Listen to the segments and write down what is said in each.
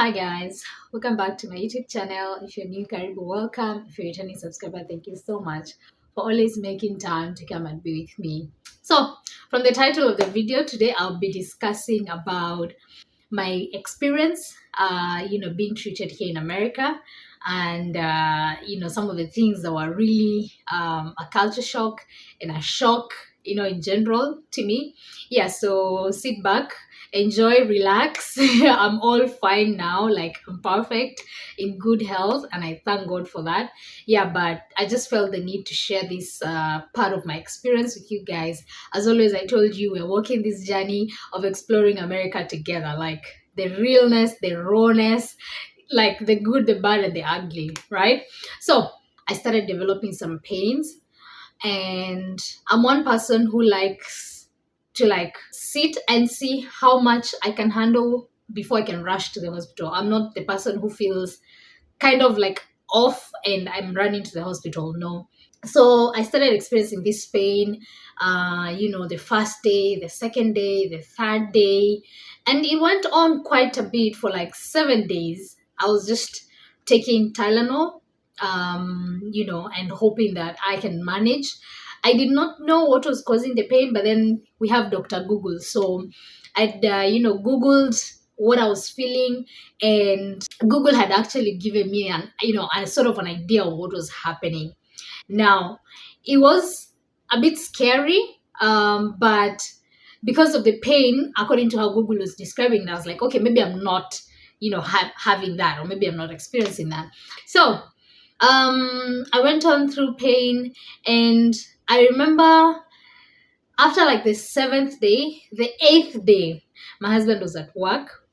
Hi guys, welcome back to my YouTube channel. If you're new, Karibu, welcome. If you're a returning subscriber, thank you so much for always making time to come and be with me. So, from the title of the video today, I'll be discussing about my experience, being treated here in America, and some of the things that were really a culture shock and a shock, in general to me. Yeah, so sit back, enjoy, relax. I'm all fine now, like I'm perfect, in good health, and I thank God for that. Yeah, but I just felt the need to share this part of my experience with you guys. As always, I told you we're walking this journey of exploring America together, like the realness, the rawness, like the good, the bad, and the ugly, right? So I started developing some pains, and I'm one person who likes to like sit and see how much I can handle before I can rush to the hospital. I'm not the person who feels kind of like off and I'm running to the hospital. No. So I started experiencing this pain, the first day, the second day, the third day, and it went on quite a bit for like 7 days. I was just taking Tylenol, and hoping that I can manage. I did not know what was causing the pain, but then we have Dr. Google. So I'd, Googled what I was feeling, and Google had actually given me a sort of an idea of what was happening. Now, it was a bit scary, but because of the pain, according to how Google was describing it, I was like, okay, maybe I'm not, having that, or maybe I'm not experiencing that. So, I went on through pain, and I remember after like the seventh day, the eighth day, my husband was at work,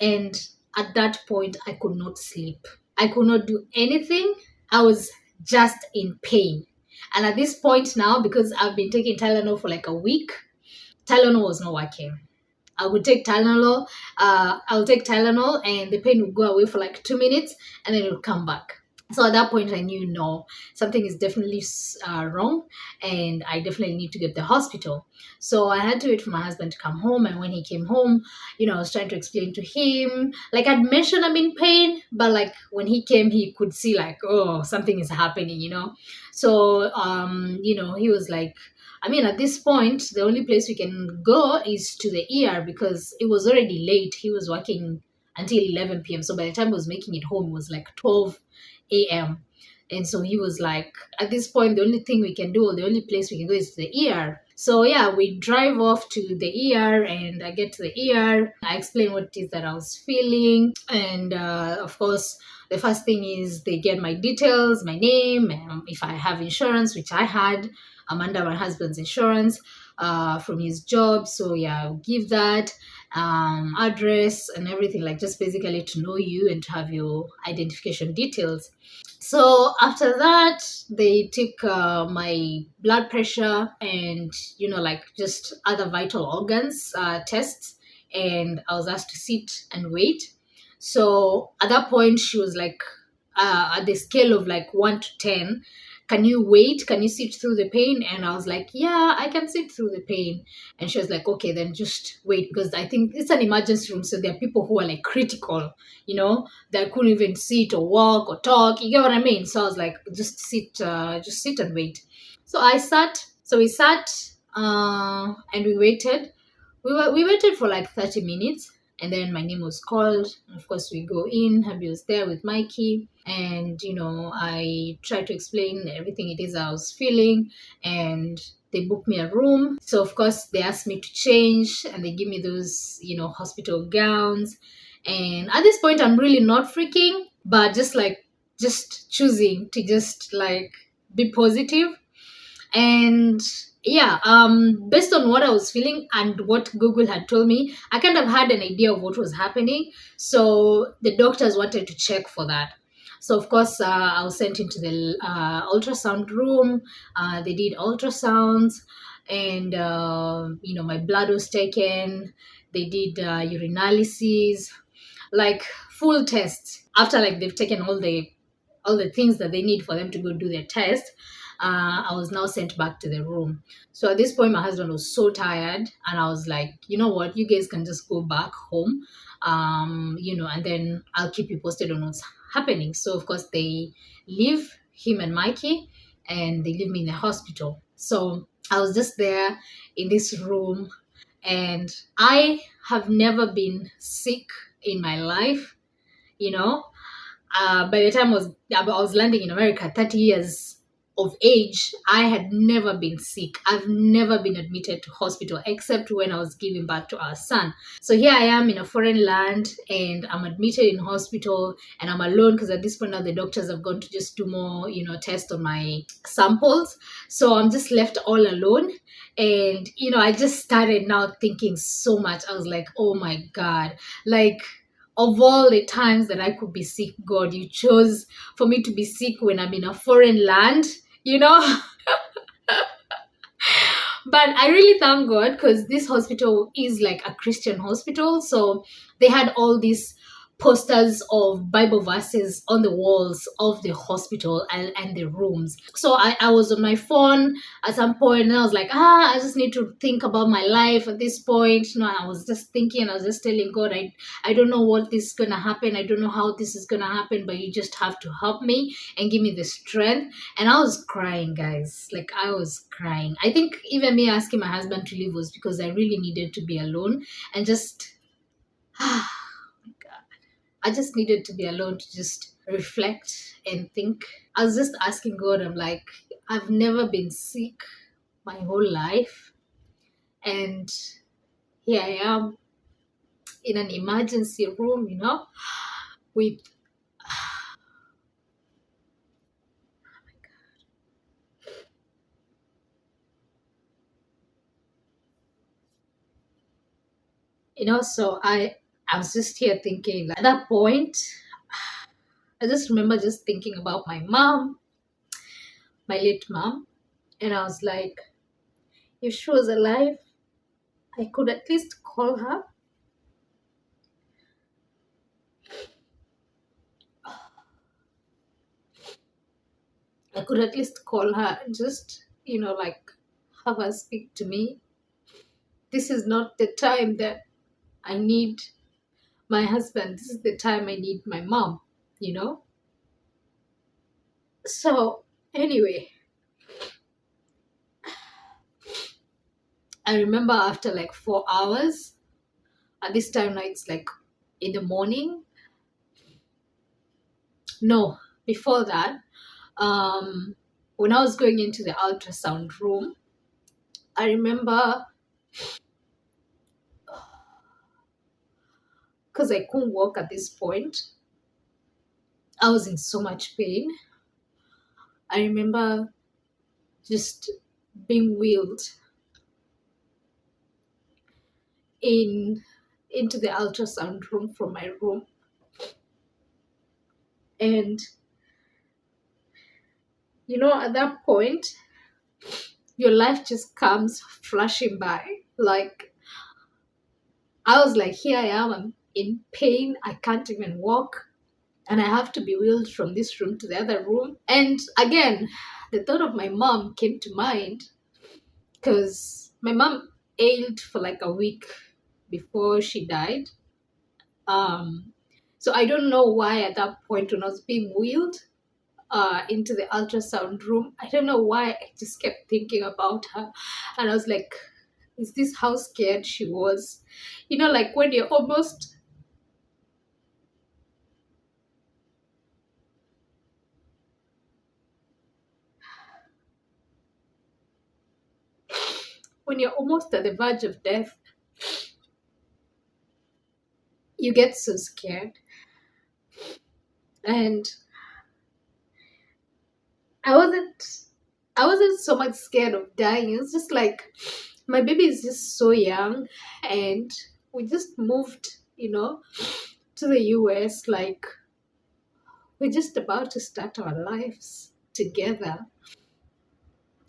and at that point, I could not sleep. I could not do anything. I was just in pain. And at this point now, because I've been taking Tylenol for like a week, Tylenol was not working. I'll take Tylenol and the pain will go away for like 2 minutes and then it'll come back. So at that point, I knew no, something is definitely wrong, and I definitely need to get to the hospital. So I had to wait for my husband to come home, and when he came home, I was trying to explain to him, like I'd mentioned I'm in pain, but like when he came, he could see like, oh, something is happening. So he was like, I mean, at this point, the only place we can go is to the ER because it was already late. He was working until 11 p.m. So by the time I was making it home, it was like 12 a.m. And so he was like, at this point, the only thing we can do, or the only place we can go is to the ER. So yeah, we drive off to the ER, and I get to the ER. I explain what it is that I was feeling. And of course, the first thing is they get my details, my name, if I have insurance, which I had. I'm under my husband's insurance from his job. So yeah, I'll give that address and everything, like just basically to know you and to have your identification details. So after that, they took my blood pressure and, like just other vital organs tests. And I was asked to sit and wait. So at that point, she was like, at the scale of like 1 to 10, can you wait? Can you sit through the pain? And I was like, yeah, I can sit through the pain. And she was like, okay, then just wait, because I think it's an emergency room. So there are people who are like critical, that couldn't even sit or walk or talk. You get what I mean? So I was like, just sit and wait. So I sat. So we sat and we waited. We waited for like 30 minutes, and then my name was called. And of course, we go in. Happy was there with Mikey, and I tried to explain everything it is I was feeling, and they booked me a room. So of course, they asked me to change, and they give me those hospital gowns. And at this point, I'm really not freaking, but just choosing to just like be positive. And yeah, based on what I was feeling and what Google had told me, I kind of had an idea of what was happening. So the doctors wanted to check for that. So of course, I was sent into the ultrasound room. They did ultrasounds, and my blood was taken. They did urinalysis, like full tests. After like they've taken all the things that they need for them to go do their test, I was now sent back to the room. So at this point, my husband was so tired, and I was like, you know what, you guys can just go back home. and then I'll keep you posted on what's happening. So of course they leave him and Mikey, and they leave me in the hospital. So I was just there in this room, and I have never been sick in my life, you know. By the time I was landing in America, 30 years of age, I had never been sick. I've never been admitted to hospital except when I was giving birth to our son. So here I am in a foreign land, and I'm admitted in hospital, and I'm alone because at this point now the doctors have gone to just do more, tests on my samples. So I'm just left all alone. And I just started now thinking so much. I was like, oh my God, like, of all the times that I could be sick, God, you chose for me to be sick when I'm in a foreign land, you know? But I really thank God because this hospital is like a Christian hospital. So they had all these posters of Bible verses on the walls of the hospital and the rooms. So I was on my phone at some point, and I was like, I just need to think about my life at this point. I was just thinking, I was just telling God, I don't know what this is going to happen. I don't know how this is going to happen, but you just have to help me and give me the strength. And I was crying, guys. Like, I was crying. I think even me asking my husband to leave was because I really needed to be alone and just, oh my God, I just needed to be alone to just reflect and think. I was just asking God, I'm like, I've never been sick my whole life. And here I am in an emergency room, with, so I was just here thinking, like, at that point, I just remember just thinking about my mom, my late mom, and I was like, if she was alive, I could at least call her. I could at least call her and just, like, have her speak to me. This is not the time that I need my husband. This is the time I need my mom, you know? So, anyway, I remember after like 4 hours, at this time now it's like in the morning. No, before that, when I was going into the ultrasound room, I remember, because I couldn't walk at this point, I was in so much pain. I remember just being wheeled in into the ultrasound room from my room, and at that point your life just comes flashing by. Like, I was like, here I am, I'm in pain, I can't even walk, and I have to be wheeled from this room to the other room. And again, the thought of my mom came to mind, because my mom ailed for like a week before she died. Um, so I don't know why at that point when I was being wheeled into the ultrasound room, I don't know why I just kept thinking about her, and I was like, is this how scared she was? Like when you're almost at the verge of death, you get so scared. And I wasn't I wasn't so much scared of dying. It's just like my baby is just so young, and we just moved, to the US. Like, we're just about to start our lives together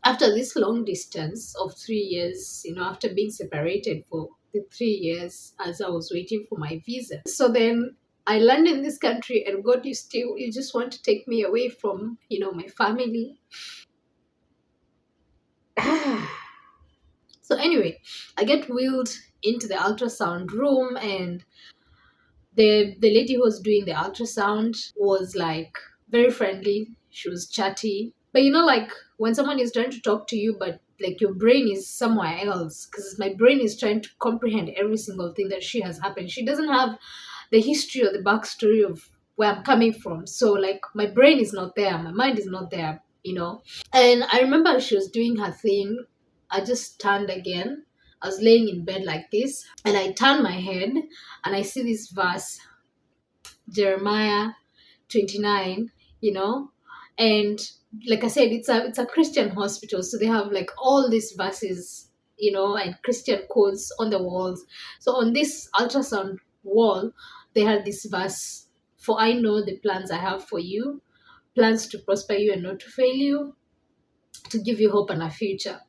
after this long distance of 3 years, after being separated for the 3 years as I was waiting for my visa. So then I land in this country, and God, you just want to take me away from, my family. So anyway, I get wheeled into the ultrasound room, and The lady who was doing the ultrasound was like very friendly. She was chatty. But like when someone is trying to talk to you, but like your brain is somewhere else, because my brain is trying to comprehend every single thing that she has happened. She doesn't have the history or the backstory of where I'm coming from. So like my brain is not there, my mind is not there. And I remember she was doing her thing. I just turned again. I was laying in bed like this, and I turned my head and I see this verse, Jeremiah 29, you know, and like I said, it's a Christian hospital, so they have like all these verses, and Christian quotes on the walls. So on this ultrasound wall, they had this verse: "For I know the plans I have for you, plans to prosper you and not to fail you, to give you hope and a future."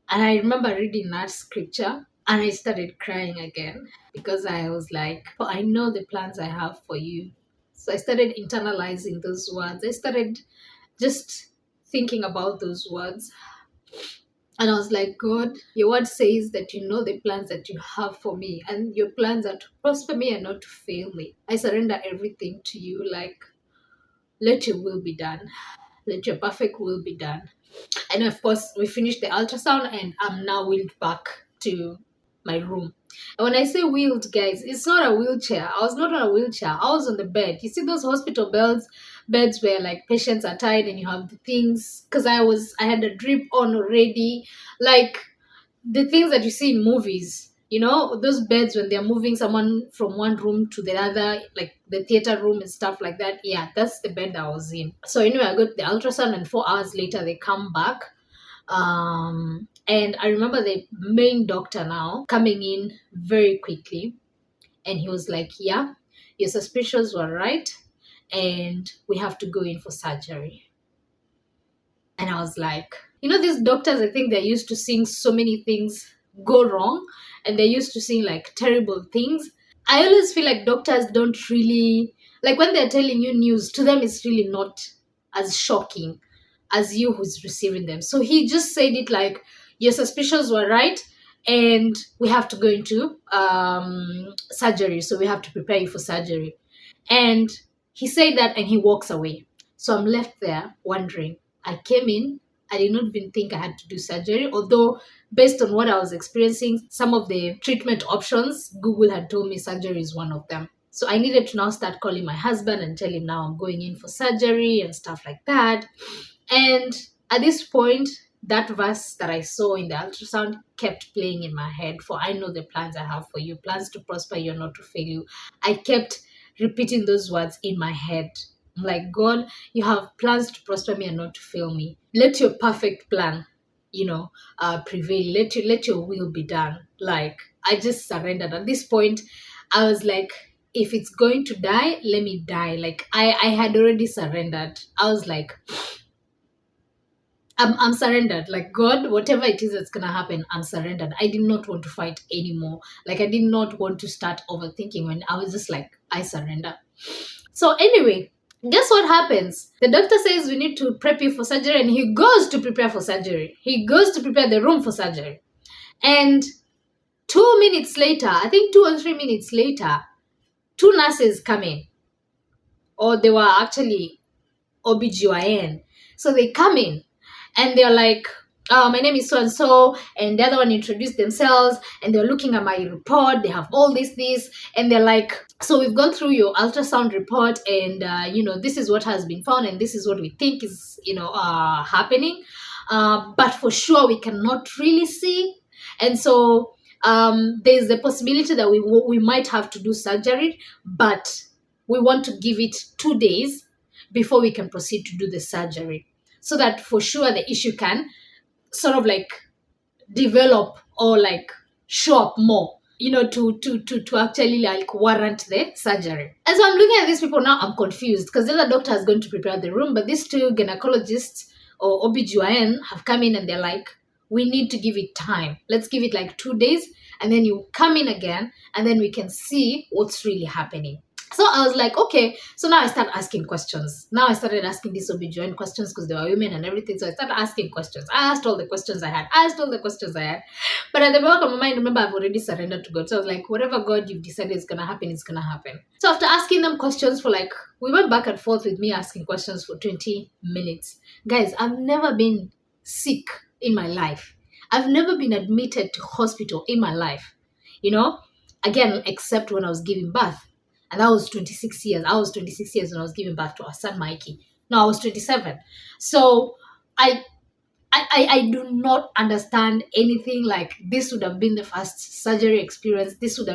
And I remember reading that scripture and I started crying again, because I was like, "For I know the plans I have for you." So I started internalizing those words. I started just thinking about those words. And I was like, "God, your word says that you know the plans that you have for me, and your plans are to prosper me and not to fail me. I surrender everything to you. Like, let your will be done. Let your perfect will be done." And of course, we finished the ultrasound, and I'm now wheeled back to my room. And when I say wheeled, guys, it's not a wheelchair. I was not on a wheelchair. I was on the bed. You see those hospital beds where like patients are tied and you have the things. Because I had a drip on already, like the things that you see in movies. Those beds when they're moving someone from one room to the other, like the theater room and stuff like that. Yeah, that's the bed that I was in. So anyway, I got the ultrasound, and 4 hours later they come back. And I remember the main doctor now coming in very quickly, and he was like, "Yeah, your suspicions were right, and we have to go in for surgery." And I was like, these doctors, I think they're used to seeing so many things go wrong, and they're used to seeing like terrible things. I always feel like doctors don't really, like when they're telling you news, to them it's really not as shocking as you who's receiving them. So he just said it like, "Your suspicions were right, and we have to go into surgery. So we have to prepare you for surgery." And he said that, and he walks away. So I'm left there wondering. I came in, I did not even think I had to do surgery, although based on what I was experiencing, some of the treatment options, Google had told me surgery is one of them. So I needed to now start calling my husband and tell him now I'm going in for surgery and stuff like that. And at this point, that verse that I saw in the ultrasound kept playing in my head: "For I know the plans I have for you, plans to prosper you, not to fail you." I kept repeating those words in my head. I'm like, "God, you have plans to prosper me and not to fail me. Let your perfect plan, prevail. Let your will be done." Like, I just surrendered. At this point, I was like, if it's going to die, let me die. Like, I had already surrendered. I was like, I'm surrendered. Like, God, whatever it is that's gonna happen, I'm surrendered. I did not want to fight anymore. Like, I did not want to start overthinking. When I was just like, I surrender. So anyway, guess what happens? The doctor says we need to prep you for surgery, and he goes to prepare for surgery. He goes to prepare the room for surgery. And 2 minutes later, I think 2 or 3 minutes later, two nurses come in. Or they were actually OBGYN. So they come in and they're like, "My name is so and so," and the other one introduced themselves, and they're looking at my report. They have all this, and they're like, "So we've gone through your ultrasound report, and this is what has been found, and this is what we think is happening. But for sure, we cannot really see, and so there's the possibility that we might have to do surgery, but we want to give it 2 days before we can proceed to do the surgery, so that for sure the issue can sort of like develop or like show up more, to actually like warrant the surgery." And so I'm looking at these people now. I'm confused, because the other doctor is going to prepare the room, but these two gynecologists or OBGYN have come in, and they're like, "We need to give it time. Let's give it like 2 days, and then you come in again, and then we can see what's really happening." So I was like, okay. So now I start asking questions. Now I started asking these OBGYN questions because they were women and everything. So I started asking questions. I asked all the questions I had. I asked all the questions I had. But at the back of my mind, remember, I've already surrendered to God. So I was like, whatever God you've decided is going to happen, it's going to happen. So after asking them questions for like, we went back and forth with me asking questions for 20 minutes. Guys, I've never been sick in my life. I've never been admitted to hospital in my life. You know, again, except when I was giving birth. And that was 26 years. I was 26 years when I was giving birth to our son, Mikey. No, I was 27. So I I do not understand anything. Like, this would have been the first surgery experience. This is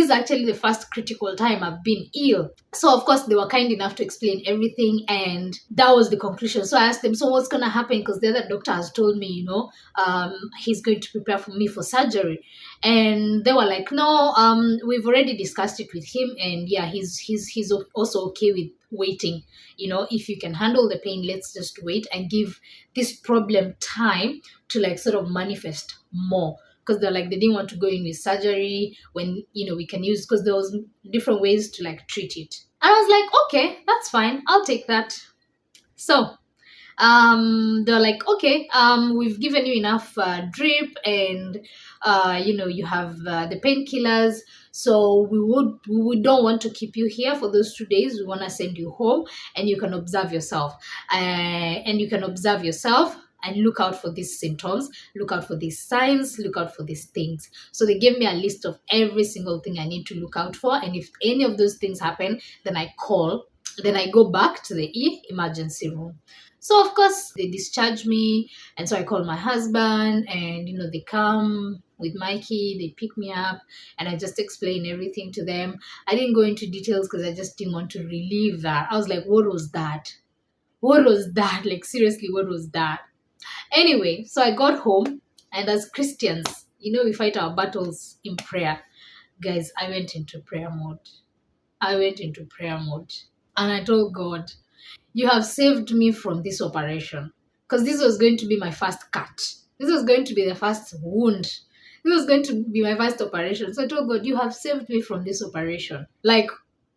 actually the first critical time I've been ill. So of course they were kind enough to explain everything, and that was the conclusion. So I asked them, so what's gonna happen? Because the other doctor has told me, he's going to prepare for me for surgery. And they were like, no, we've already discussed it with him, and yeah, he's also okay with waiting. If you can handle the pain, let's just wait and give this problem time to like sort of manifest more, because they're like, they didn't want to go in with surgery when we can use, because there was different ways to like treat it. And I was like, okay, that's fine, I'll take that. So they're like, okay, we've given you enough drip, and you have the painkillers, so we don't want to keep you here for those 2 days. We want to send you home, and you can observe yourself, and look out for these symptoms, look out for these signs, look out for these things. So they gave me a list of every single thing I need to look out for, and if any of those things happen, then I go back to the emergency room. So of course they discharge me, and so I call my husband, and they come with Mikey, they pick me up, and I just explain everything to them. I didn't go into details because I just didn't want to relieve that. I was like, what was that? What was that? Like, seriously, what was that? Anyway, so I got home, and as Christians, we fight our battles in prayer. Guys, I went into prayer mode. And I told God, you have saved me from this operation, because this was going to be my first cut. This was going to be the first wound. This was going to be my first operation. So I told God, you have saved me from this operation. Like,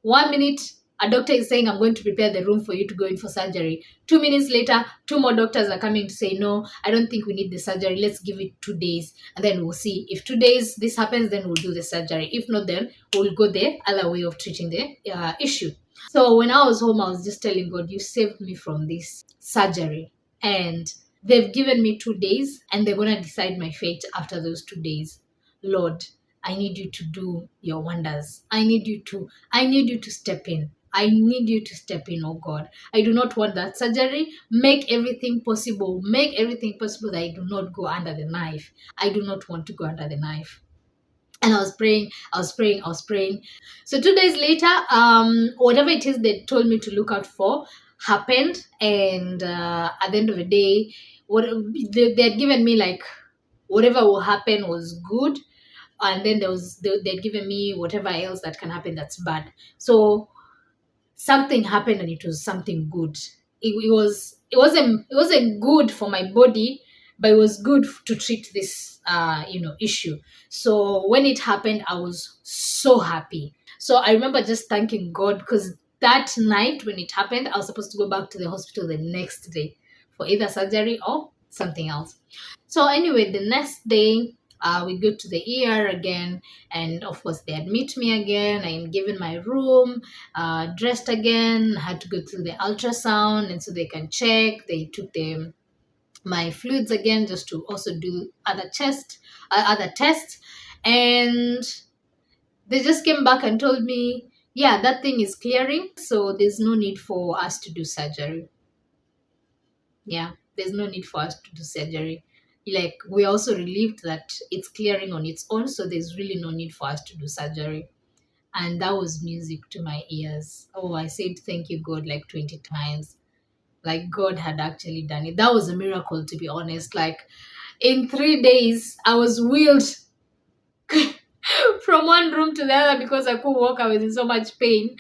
1 minute, a doctor is saying, I'm going to prepare the room for you to go in for surgery. 2 minutes later, two more doctors are coming to say, no, I don't think we need the surgery. Let's give it 2 days, and then we'll see. If 2 days this happens, then we'll do the surgery. If not, then we'll go the other way of treating the issue. So when I was home, I was just telling God, you saved me from this surgery. And they've given me 2 days, and they're going to decide my fate after those 2 days. Lord, I need you to do your wonders. I need you to step in. I need you to step in, oh God. I do not want that surgery. Make everything possible. Make everything possible that I do not go under the knife. I do not want to go under the knife. And I was praying. So 2 days later, whatever it is they told me to look out for happened. And at the end of the day, what they had given me, like, whatever will happen was good. And then they'd given me whatever else that can happen that's bad. So something happened, and it was something good. It wasn't good for my body, but it was good to treat this issue. So when it happened, I was so happy. So I remember just thanking God, because that night when it happened, I was supposed to go back to the hospital the next day for either surgery or something else. So anyway, the next day, we go to the ER again, and of course they admit me again. I am given my room, dressed again, had to go through the ultrasound, and so they can check. They took my fluids again, just to also do other tests, and they just came back and told me, yeah, that thing is clearing, so there's no need for us to do surgery. Yeah, there's no need for us to do surgery. Like, we're also relieved that it's clearing on its own, so there's really no need for us to do surgery. And that was music to my ears. Oh, I said thank you, God, like 20 times. Like, God had actually done it. That was a miracle, to be honest. Like, in 3 days, I was wheeled from one room to the other because I couldn't walk. I was in so much pain.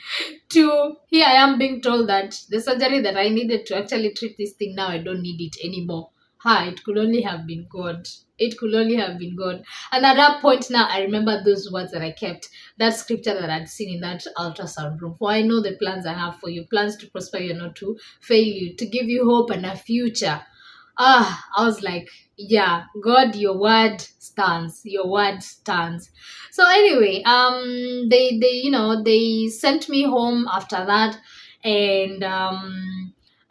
To here I am being told that the surgery that I needed to actually treat this thing, now I don't need it anymore. Hi, it could only have been God. It could only have been God. And at that point now, I remember those words that I kept, that scripture that I'd seen in that ultrasound room. For I know the plans I have for you, plans to prosper you, not to fail you, to give you hope and a future. I was like, yeah, God, your word stands. Your word stands. So anyway, they sent me home after that, and I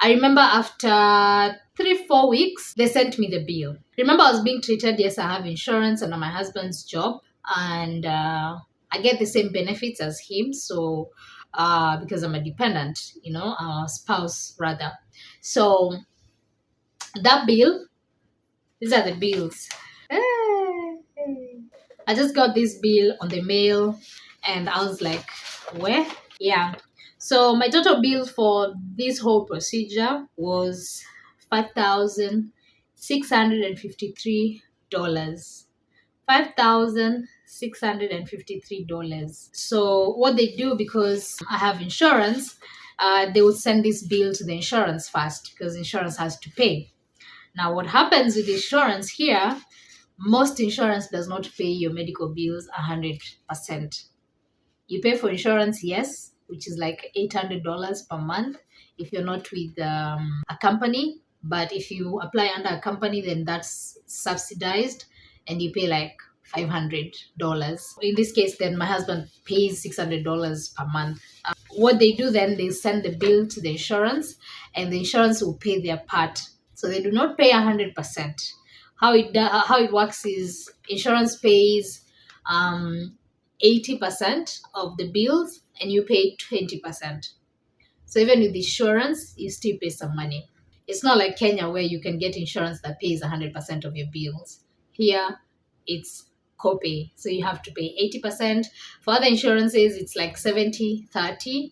remember after 3 4 weeks they sent me the bill. Remember, I was being treated. Yes, I have insurance and my husband's job, and I get the same benefits as him. So because I'm a dependent, a spouse rather. So that bill, these are the bills. I just got this bill on the mail, and I was like, where? Yeah. So my total bill for this whole procedure was $5,653. $5,653. So what they do, because I have insurance, they would send this bill to the insurance first because insurance has to pay. Now, what happens with insurance here, most insurance does not pay your medical bills 100%. You pay for insurance, yes, which is like $800 per month if you're not with a company. But if you apply under a company, then that's subsidized and you pay like $500. In this case, then my husband pays $600 per month. What they do then, they send the bill to the insurance, and the insurance will pay their part. So they do not pay 100%. How it works is insurance pays 80% of the bills, and you pay 20%. So even with insurance, you still pay some money. It's not like Kenya where you can get insurance that pays 100% of your bills. Here, it's copay. So you have to pay 80%. For other insurances, it's like 70/30.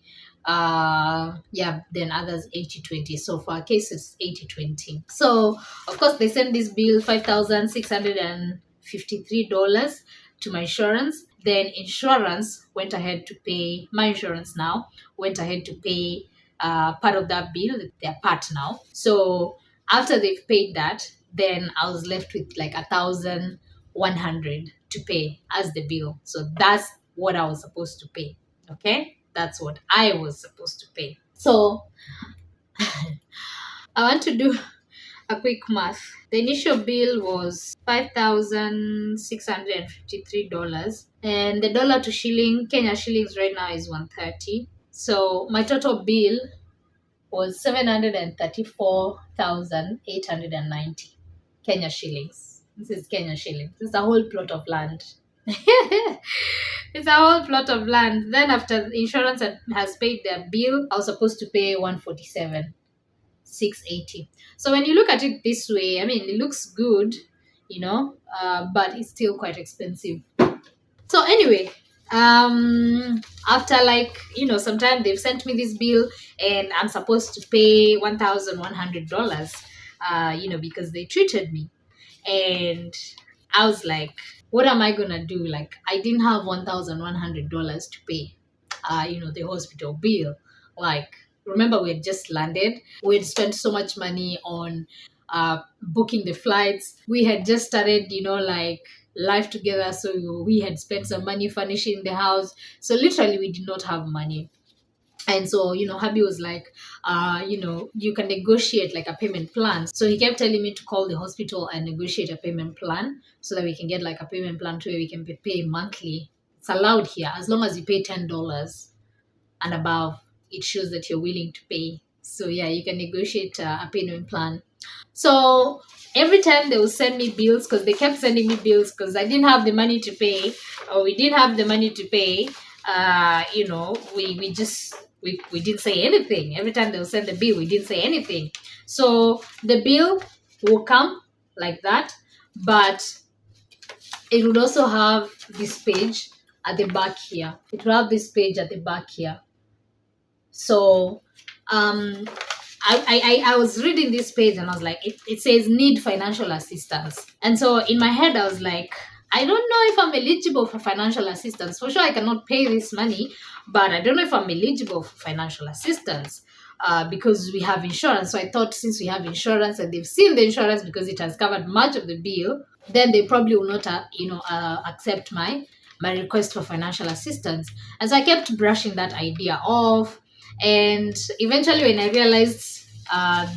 Yeah, then others 80/20. So for our case, it's 80/20. So, of course, they sent this bill, $5,653 to my insurance. Then insurance went ahead to pay, my insurance now went ahead to pay part of that bill, their part now. So after they've paid that, then I was left with like 1,100 to pay as the bill. So that's what I was supposed to pay. Okay, that's what I was supposed to pay. So I want to do a quick math. The initial bill was $5,653, and the dollar to shilling, Kenya shillings right now is 130. So my total bill was 734,890 Kenya shillings. This is Kenya shillings. This is a whole plot of land. It's a whole plot of land. Then after insurance has paid their bill, I was supposed to pay 147,680. So when you look at it this way, I mean, it looks good, but it's still quite expensive. So anyway, after sometime they've sent me this bill, and I'm supposed to pay $1,100, because they treated me. And I was like, what am I gonna do? Like, I didn't have $1,100 to pay the hospital bill. Like, remember, we had just landed. We had spent so much money on booking the flights. We had just started, life together. So we had spent some money furnishing the house. So literally, we did not have money. And so, hubby was like, you can negotiate like a payment plan. So he kept telling me to call the hospital and negotiate a payment plan so that we can get like a payment plan to where we can pay monthly. It's allowed here as long as you pay $10 and above. It shows that you're willing to pay. So yeah, you can negotiate a payment plan. So every time they will send me bills, because they kept sending me bills because I didn't have the money to pay, or we didn't have the money to pay. We didn't say anything. Every time they will send the bill, we didn't say anything. So the bill will come like that, but it would also have this page at the back here. It will have this page at the back here. So I was reading this page, and I was like, it says need financial assistance. And so in my head, I was like, I don't know if I'm eligible for financial assistance. For sure, I cannot pay this money, but I don't know if I'm eligible for financial assistance because we have insurance. So I thought since we have insurance and they've seen the insurance because it has covered much of the bill, then they probably will not, accept my request for financial assistance. And so I kept brushing that idea off. And eventually, when I realized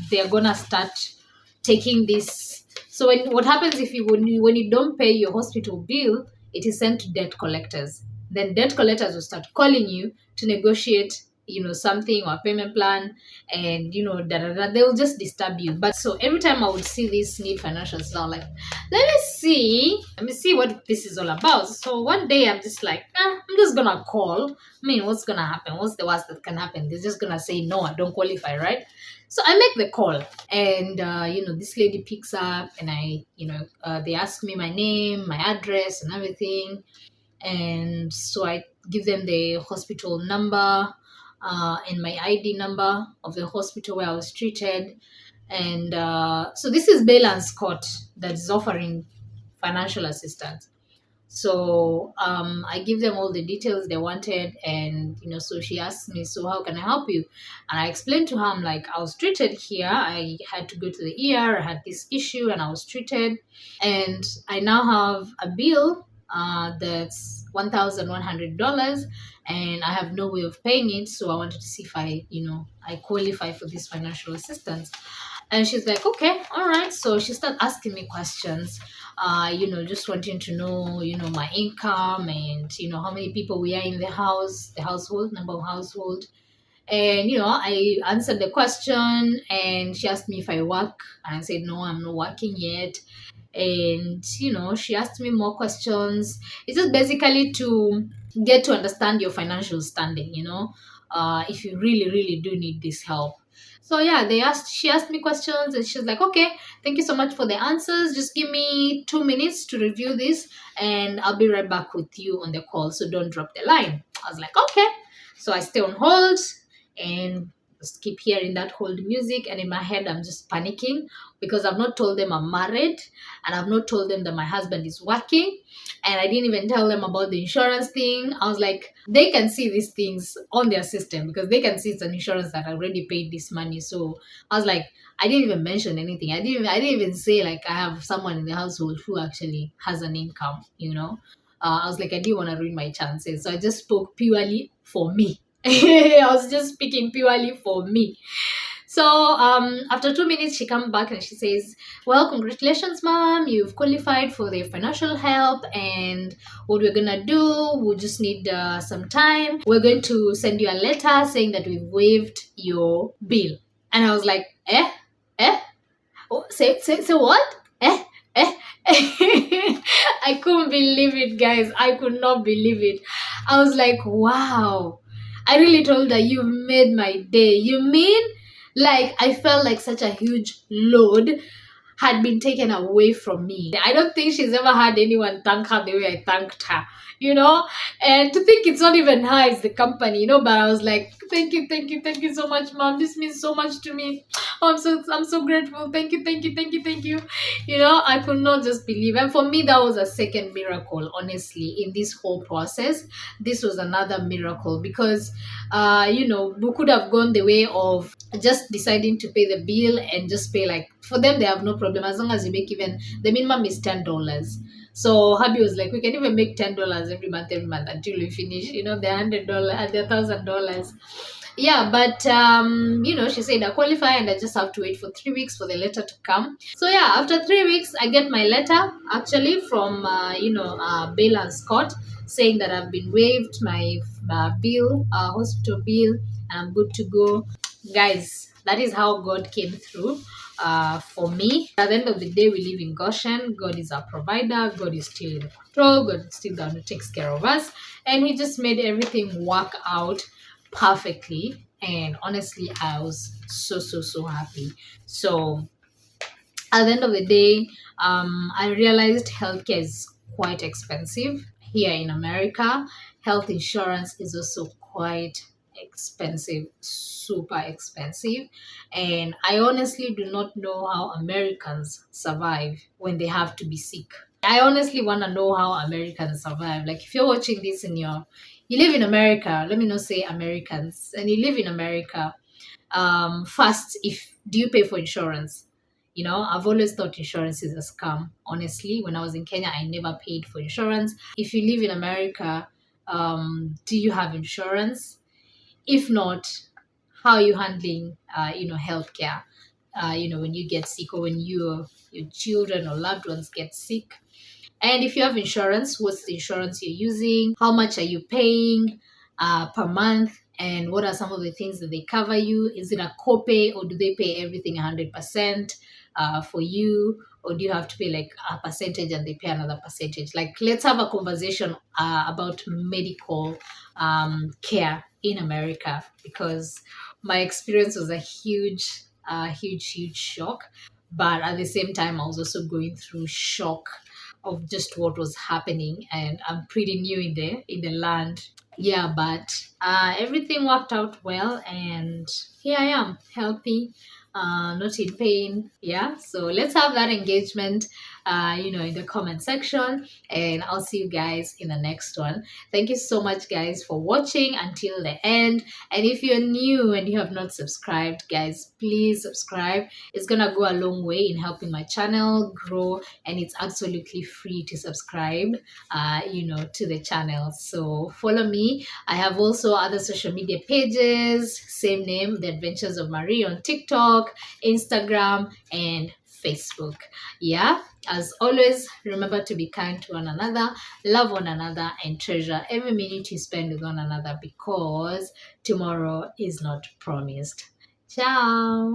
they're gonna start taking this. So what happens if when you don't pay your hospital bill, it is sent to debt collectors. Then debt collectors will start calling you to negotiate, something or a payment plan, and they'll just disturb you. But so every time I would see this need financial stuff, I'm like, let me see what this is all about. So one day I'm just like, I'm just gonna call. I mean, what's gonna happen? What's the worst that can happen? They're just gonna say no, I don't qualify, right? So I make the call, and this lady picks up, and they ask me my name, my address, and everything, and so I give them the hospital number and my ID number of the hospital where I was treated, and so this is Bail and Scott that is offering financial assistance. So I give them all the details they wanted, and so she asked me, so how can I help you? And I explained to her, I'm like, I was treated here. I had to go to the ER. I had this issue, and I was treated, and I now have a bill that's $1,100, and I have no way of paying it. So I wanted to see if I qualify for this financial assistance. And she's like, okay, all right. So she started asking me questions, just wanting to know, my income, and, how many people we are in the household, number of household. And, I answered the question, and she asked me if I work. And I said, no, I'm not working yet. And, she asked me more questions. It's just basically to get to understand your financial standing, if you really, really do need this help. So yeah, she asked me questions, and she's like, okay, thank you so much for the answers. Just give me 2 minutes to review this, and I'll be right back with you on the call. So don't drop the line. I was like, okay. So I stay on hold and just keep hearing that hold music. And in my head, I'm just panicking because I've not told them I'm married, and I've not told them that my husband is working, and I didn't even tell them about the insurance thing. I was like, they can see these things on their system because they can see it's an insurance that I already paid this money. So I was like, I didn't even mention anything. I didn't even say like I have someone in the household who actually has an income. I was like, I didn't want to ruin my chances, so I just spoke purely for me. I was just speaking purely for me. So after 2 minutes, she comes back and she says, well, congratulations, mom. You've qualified for the financial help. And what we're going to do, we just need some time. We're going to send you a letter saying that we've waived your bill. And I was like, eh? Eh? Oh, say what? Eh? Eh? I couldn't believe it, guys. I could not believe it. I was like, wow. I really told her, you made my day. You mean like I felt like such a huge load had been taken away from me. I don't think she's ever had anyone thank her the way I thanked her, and to think it's not even her, it's the company, but I was like, thank you so much, mom. This means so much to me. Oh, I'm so grateful. Thank you, thank you. I could not just believe. And for me, that was a second miracle, honestly, in this whole process. This was another miracle because we could have gone the way of just deciding to pay the bill and just pay, like, for them they have no problem as long as you make, even the minimum is $10. So hubby was like, we can even make $10 every month until we finish, the $100 and the $1,000. Yeah, but she said I qualify and I just have to wait for 3 weeks for the letter to come. So yeah, after 3 weeks I get my letter actually from Bail and Scott, saying that I've been waived my hospital bill, and I'm good to go. Guys, that is how God came through for me. At the end of the day, we live in Goshen. God is our provider. God is still in control. God is still the one who takes care of us, and He just made everything work out perfectly. And honestly, I was so happy. So at the end of the day, I realized healthcare is quite expensive here in America. Health insurance is also quite expensive, super expensive. And I honestly do not know how Americans survive when they have to be sick. I honestly want to know how Americans survive. Like, if you're watching this in you live in America, let me not say Americans, and you live in America, first, if do you pay for insurance? I've always thought insurance is a scam. Honestly, when I was in Kenya, I never paid for insurance. If you live in America, do you have insurance? If not, how are you handling, healthcare? When you get sick, or when your children or loved ones get sick. And if you have insurance, what's the insurance you're using? How much are you paying per month? And what are some of the things that they cover you? Is it a copay, or do they pay everything 100% for you? Or do you have to pay like a percentage and they pay another percentage? Like, let's have a conversation about medical care in America, because my experience was a huge shock. But at the same time, I was also going through shock of just what was happening, and I'm pretty new in the land. Yeah, but everything worked out well, and here I am, healthy, not in pain. Yeah, so let's have that engagement, in the comment section, and I'll see you guys in the next one. Thank you so much, guys, for watching until the end. And if you're new and you have not subscribed, guys, please subscribe. It's gonna go a long way in helping my channel grow, and it's absolutely free to subscribe, to the channel. So follow me. I have also other social media pages, same name, The Adventures of Marie, on TikTok, Instagram, and Facebook. Yeah, as always, remember to be kind to one another, love one another, and treasure every minute you spend with one another, because tomorrow is not promised. Ciao.